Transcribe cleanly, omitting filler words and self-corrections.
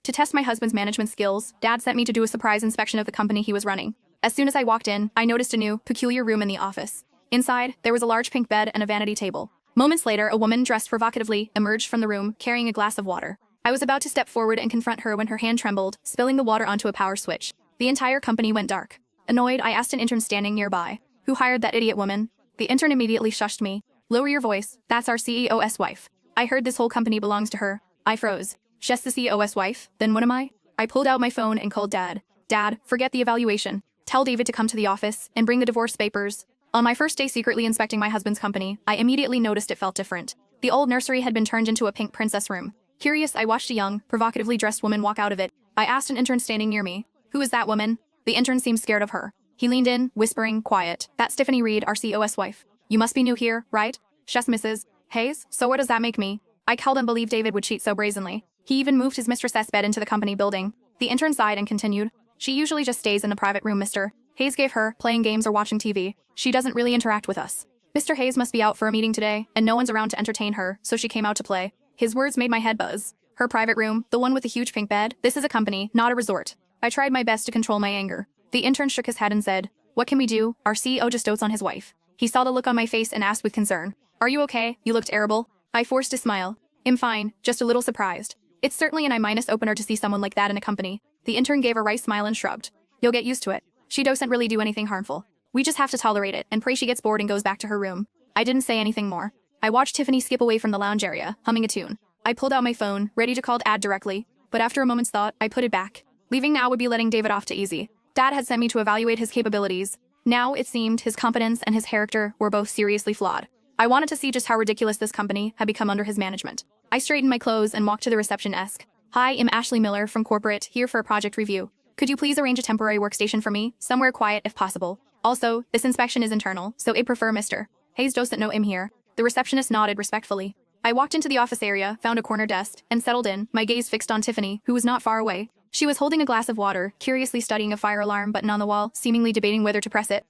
To test my husband's management skills, Dad sent me to do a surprise inspection of the company he was running. As soon as I walked in, I noticed a new, peculiar room in the office. Inside, there was a large pink bed and a vanity table. Moments later, a woman dressed provocatively emerged from the room, carrying a glass of water. I was about to step forward and confront her when her hand trembled, spilling the water onto a power switch. The entire company went dark. Annoyed, I asked an intern standing nearby, "Who hired that idiot woman?" The intern immediately shushed me. "Lower your voice, that's our CEO's wife." I heard this whole company belongs to her. I froze. She's the CEO's wife? Then what am I? I pulled out my phone and called Dad. "Dad, forget the evaluation. Tell David to come to the office and bring the divorce papers." On my first day secretly inspecting my husband's company, I immediately noticed it felt different. The old nursery had been turned into a pink princess room. Curious, I watched a young, provocatively dressed woman walk out of it. I asked an intern standing near me, "Who is that woman?" The intern seemed scared of her. He leaned in, whispering, "Quiet. That's Tiffany Reed, our CEO's wife. You must be new here, right? She's Mrs. Hayes, so what does that make me?" I couldn't believe David would cheat so brazenly. He even moved his mistress's bed into the company building. The intern sighed and continued, "She usually just stays in the private room, Mr. Hayes gave her, playing games or watching TV. She doesn't really interact with us. Mr. Hayes must be out for a meeting today, and no one's around to entertain her, so she came out to play." His words made my head buzz. Her private room, the one with the huge pink bed, this is a company, not a resort. I tried my best to control my anger. The intern shook his head and said, "What can we do? Our CEO just dotes on his wife." He saw the look on my face and asked with concern, "Are you okay? You look terrible." I forced a smile. "I'm fine, just a little surprised. It's certainly an eye-opener to see someone like that in a company." The intern gave a wry smile and shrugged. "You'll get used to it. She doesn't really do anything harmful. We just have to tolerate it and pray she gets bored and goes back to her room." I didn't say anything more. I watched Tiffany skip away from the lounge area, humming a tune. I pulled out my phone, ready to call Dad directly, but after a moment's thought, I put it back. Leaving now would be letting David off too easy. Dad had sent me to evaluate his capabilities. Now, it seemed, his competence and his character were both seriously flawed. I wanted to see just how ridiculous this company had become under his management. I straightened my clothes and walked to the reception desk. "Hi, I'm Ashley Miller from corporate, here for a project review. Could you please arrange a temporary workstation for me, somewhere quiet if possible? Also, this inspection is internal, so I prefer Mr. Hayes doesn't know I'm here." The receptionist nodded respectfully. I walked into the office area, found a corner desk, and settled in, my gaze fixed on Tiffany, who was not far away. She was holding a glass of water, curiously studying a fire alarm button on the wall, seemingly debating whether to press it.